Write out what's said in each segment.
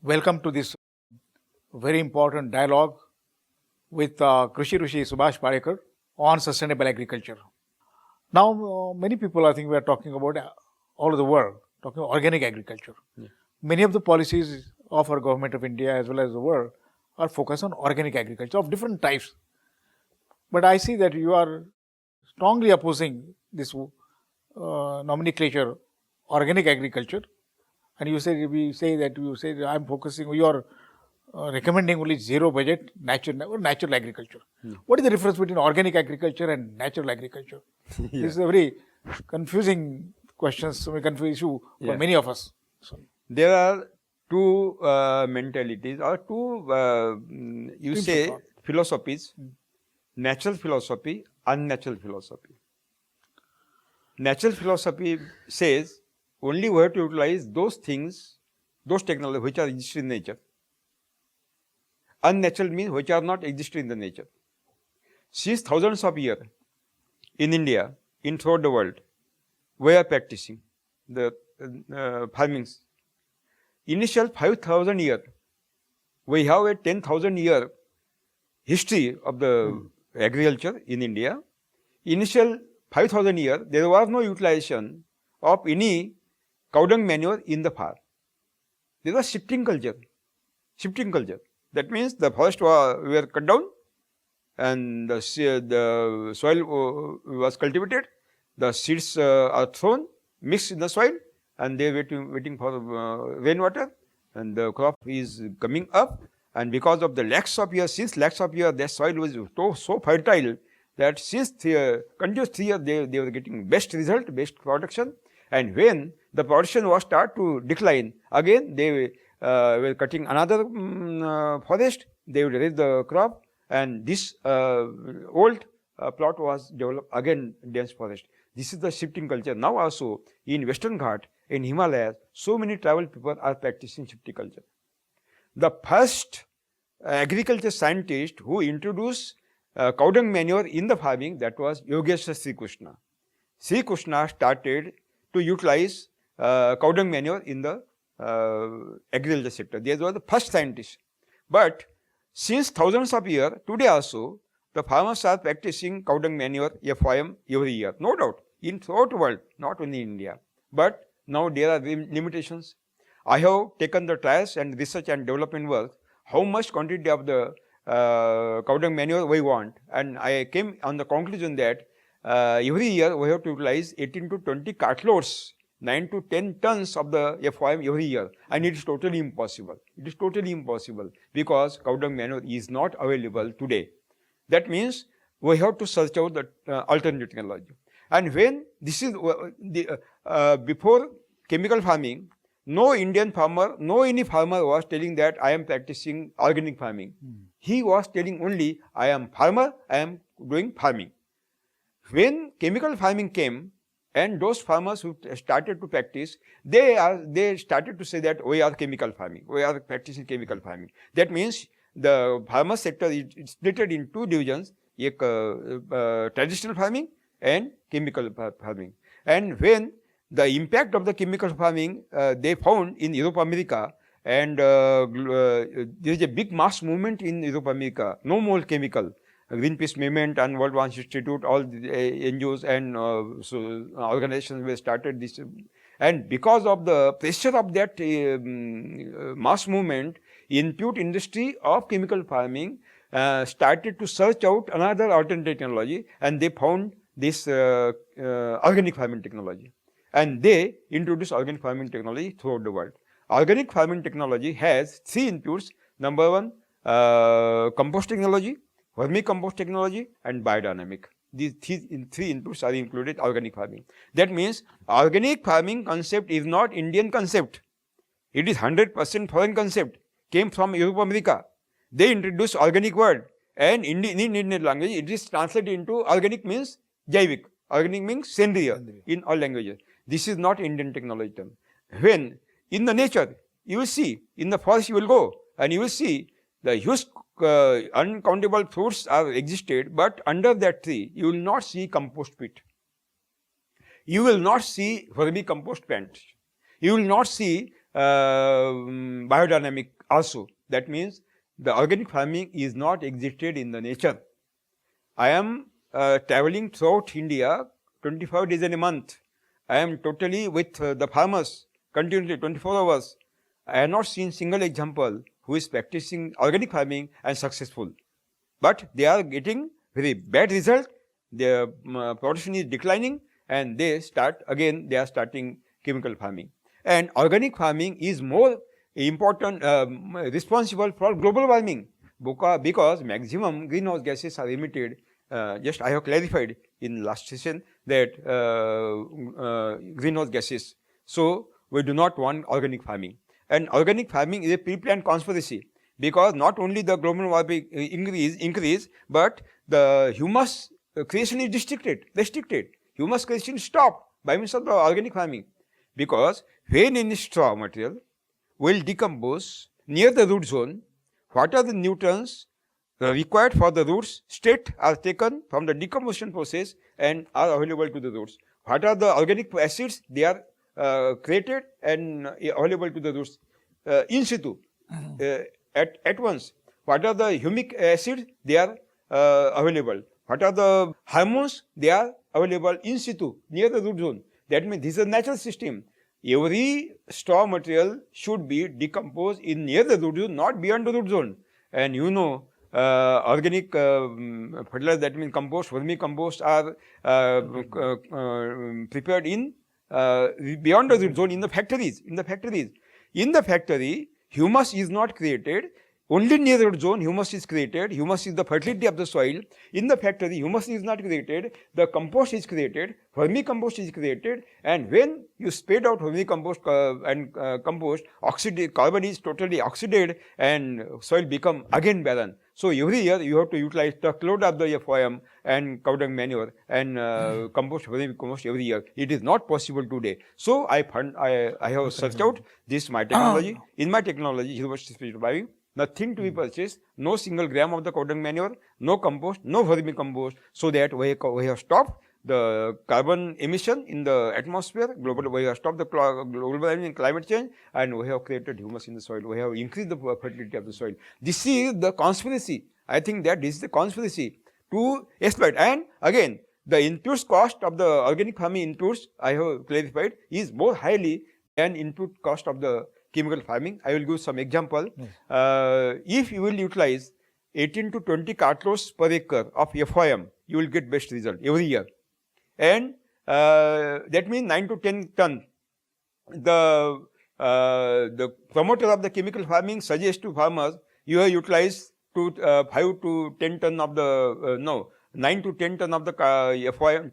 Welcome to this very important dialogue with Krishi Rishi Subhash Palekar on sustainable agriculture. Now, many people, I think, we are talking about all over the world, talking organic agriculture. Yeah. Many of the policies of our government of India as well as the world are focused on organic agriculture of different types. But I see that you are strongly opposing this nomenclature, organic agriculture, and you say I'm focusing. You are recommending only zero budget natural agriculture. What is the difference between organic agriculture and natural agriculture? This is a very confusing question, so confusing issue for Yeah. many of us. So, There are two mentalities or two, you Streams of say, thought. philosophies, natural philosophy, unnatural philosophy. Natural philosophy says only we have to utilize those things, those technologies which are existing in nature. Unnatural means which are not existing in the nature. Since thousands of years in India, in throughout the world, we are practicing the farmings. Initial 5,000 years, we have a 10,000 year history of the agriculture in India. Initial 5,000 years, there was no utilization of any cow dung manure in the farm. There was shifting culture. Shifting culture. That means the forest were cut down and the soil was cultivated. The seeds are thrown, mixed in the soil, and they are waiting for rainwater, and the crop is coming up. And because of the lakhs of years, that soil was so fertile that since continuous 3 years, they were getting best result, best production. And when the production was start to decline, again they were cutting another forest, they would raise the crop, and this old plot was developed again dense forest. This is the shifting culture. Now also in Western Ghat, in Himalayas, so many tribal people are practicing shifting culture. The first agriculture scientist who introduced cow dung manure in the farming, that was Yogeshwar Sri Krishna. Sri Krishna started to utilize cow dung manure in the agriculture sector. They were the first scientists. But since thousands of years, today also, the farmers are practicing cow dung manure FOM every year. No doubt, in throughout the world, not only in India. But now there are limitations. I have taken the trials and research and development work, how much quantity of the cow dung manure we want. And I came on the conclusion that every year we have to utilize 18 to 20 cartloads, 9 to 10 tons of the FOM every year, and it is totally impossible. It is totally impossible because cow dung manure is not available today. That means we have to search out the alternative technology. And when this is before chemical farming, no Indian farmer, no any farmer was telling that I am practicing organic farming. He was telling only I am farmer, I am doing farming. When chemical farming came, and those farmers who started to practice, they started to say that we are chemical farming, we are practicing chemical farming. That means the farmer sector is split in two divisions, traditional farming and chemical farming. And when the impact of the chemical farming they found in Europe, America, and there is a big mass movement in Europe, America, no more chemical. Greenpeace movement and World Wildlife Institute, all the NGOs and organizations were started this. And because of the pressure of that mass movement, input industry of chemical farming started to search out another alternative technology, and they found this organic farming technology. And they introduced organic farming technology throughout the world. Organic farming technology has 3 inputs. Number 1, compost technology, vermicompost technology, and biodynamic. These 3 inputs are included organic farming. That means organic farming concept is not Indian concept. It is 100% foreign concept. Came from Europe, America. They introduced organic word, and in Indian language it is translated into organic means jaivik. Organic means sendriya in all languages. This is not Indian technology term. When in the nature, you will see, in the forest you will go and you will see the huge uncountable fruits are existed, but under that tree you will not see compost pit. You will not see vermicompost plant. You will not see biodynamic also. That means the organic farming is not existed in the nature. I am traveling throughout India 25 days in a month. I am totally with the farmers continuously 24 hours. I have not seen single example who is practicing organic farming and successful. But they are getting very bad result. Their production is declining, and they are starting chemical farming. And organic farming is more important, responsible for global warming because maximum greenhouse gases are emitted. Just I have clarified in last session that greenhouse gases. So we do not want organic farming. And organic farming is a pre-planned conspiracy because not only the global warming increase, but the humus creation is restricted. Humus creation stopped by means of the organic farming, because when any straw material will decompose near the root zone, what are the nutrients required for the roots straight are taken from the decomposition process and are available to the roots. What are the organic acids? They are created and available to the roots in situ at once. What are the humic acids? They are available. What are the hormones? They are available in situ near the root zone. That means this is a natural system. Every straw material should be decomposed in near the root zone, not beyond the root zone. And you know, organic fertilizer, that means compost, vermicompost are prepared in beyond the root zone in the factories. In the factory, humus is not created. Only near the root zone, humus is created. Humus is the fertility of the soil. In the factory, humus is not created. The compost is created. Vermicompost is created. And when you spread out vermicompost and compost, carbon is totally oxidated and soil become again barren. So every year you have to utilize truckload of the FOM and cow dung manure and compost, vermicompost every year. It is not possible today. So I have searched out this my technology. In my technology, University of Spiritual nothing to be purchased, no single gram of the cow dung manure, no compost, no vermicompost, so that we have stopped the carbon emission in the atmosphere, we have stopped the global warming and climate change, and we have created humus in the soil. We have increased the fertility of the soil. This is the conspiracy. I think that this is the conspiracy to exploit. And again, the input cost of the organic farming inputs, I have clarified, is more highly than input cost of the chemical farming. I will give some example. If you will utilize 18 to 20 cartloads per acre of FOM, you will get best result every year. And that means 9 to 10 ton. The promoter of the chemical farming suggests to farmers, you have utilized 5 to 10 ton of the 9 to 10 ton of the FOM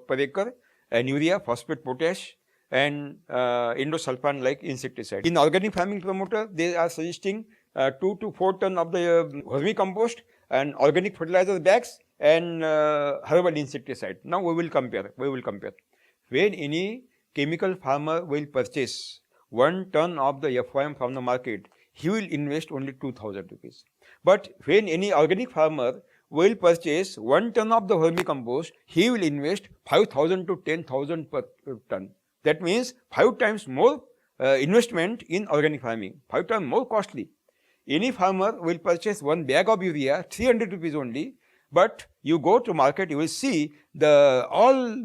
per acre, and urea, phosphate, potash, and endosulfan like insecticide. In organic farming promoter, they are suggesting 2 to 4 ton of the vermicompost and organic fertilizer bags and herbal insecticide. Now we will compare. When any chemical farmer will purchase 1 ton of the FOM from the market, he will invest only 2,000 rupees. But when any organic farmer will purchase 1 ton of the vermicompost, he will invest 5,000 to 10,000 per ton. That means 5 times more investment in organic farming, 5 times more costly. Any farmer will purchase 1 bag of urea, 300 rupees only, but you go to market, you will see all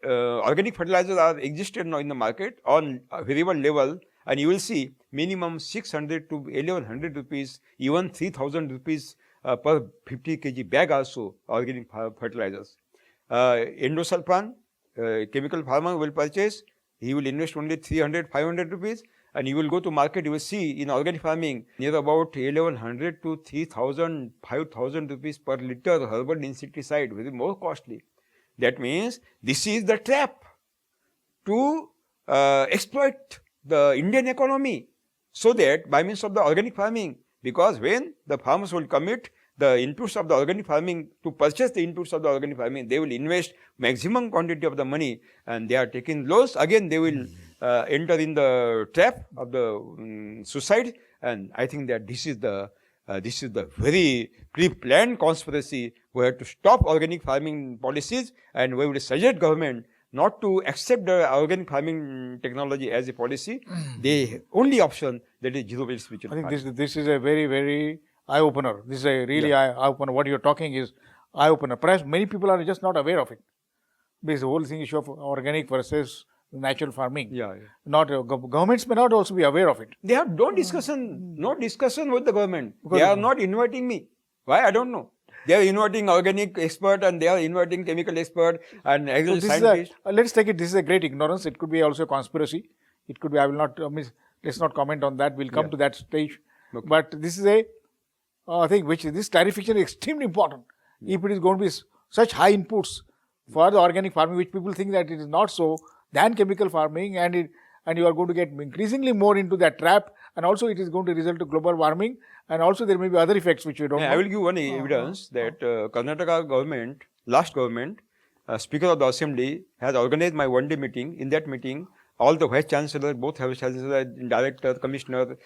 organic fertilizers are existed now in the market on a variable level, and you will see minimum 600 to 1100 rupees, even 3000 rupees per 50 kg bag also organic fertilizers. Endosulfan, chemical farmer will purchase, he will invest only 300, 500 rupees, and you will go to market, you will see in organic farming near about 1100 to 3000, 5000 rupees per liter herbal insecticide, very more costly. That means this is the trap to exploit the Indian economy, so that by means of the organic farming, because when the farmers will commit the inputs of the organic farming, to purchase the inputs of the organic farming, they will invest maximum quantity of the money, and they are taking loans. Again, they will enter in the trap of the suicide. And I think that this is the very pre-planned conspiracy. We have to stop organic farming policies, and we will suggest government not to accept the organic farming technology as a policy. The only option that is zero-based spiritual I think farming. this is a very, very eye opener. This is a really eye opener. What you're talking is eye opener. Perhaps many people are just not aware of it. Because the whole thing issue of organic versus natural farming. Yeah. Not governments may not also be aware of it. They have no discussion with the government. They are not inviting me. Why? I don't know. They are inviting organic expert and they are inviting chemical expert and So agricultural this is scientist. let's take it. This is a great ignorance. It could be also a conspiracy. It could be. I will not. Let's not comment on that. We'll come to that stage. Okay. But this is a thing which this clarification is extremely important. If it is going to be such high inputs for the organic farming, which people think that it is not so, than chemical farming, and you are going to get increasingly more into that trap, and also it is going to result to global warming, and also there may be other effects which we don't know. I will give one evidence that Karnataka government, last government, Speaker of the Assembly has organized my one-day meeting. In that meeting, all the vice chancellor, both vice chancellor, director, commissioner,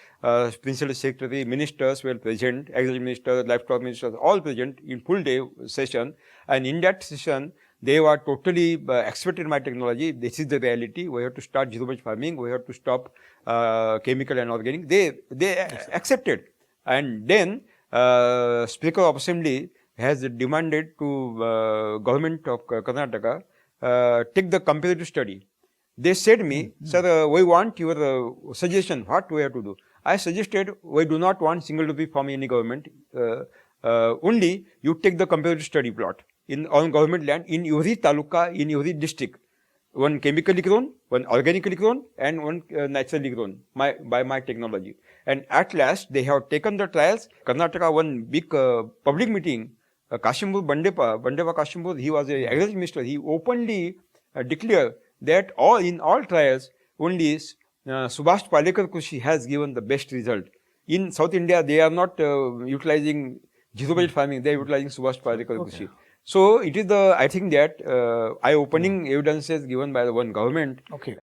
principal secretary, ministers were present, agriculture minister, livestock ministers, all present in full day session. And in that session, they were totally accepted my technology. This is the reality. We have to start zero-based farming. We have to stop chemical and organic. They accepted. And then Speaker of Assembly has demanded to government of Karnataka take the comparative study. They said me, sir, we want your suggestion. What we have to do? I suggested we do not want single rupee from any government. Only you take the comparative study plot on government land in every taluka, in every district. One chemically grown, one organically grown, and one naturally grown by my technology. And at last, they have taken the trials. Karnataka, one big public meeting, Kashimbur Bandepa Kashimbur, he was a agriculture minister. He openly declared that in all trials, only Subhash Palekar Kushi has given the best result. In South India, they are not utilizing zero-based farming, they are utilizing Subhash Palekar Kushi. So it is I think that eye-opening evidences given by the one government. Okay.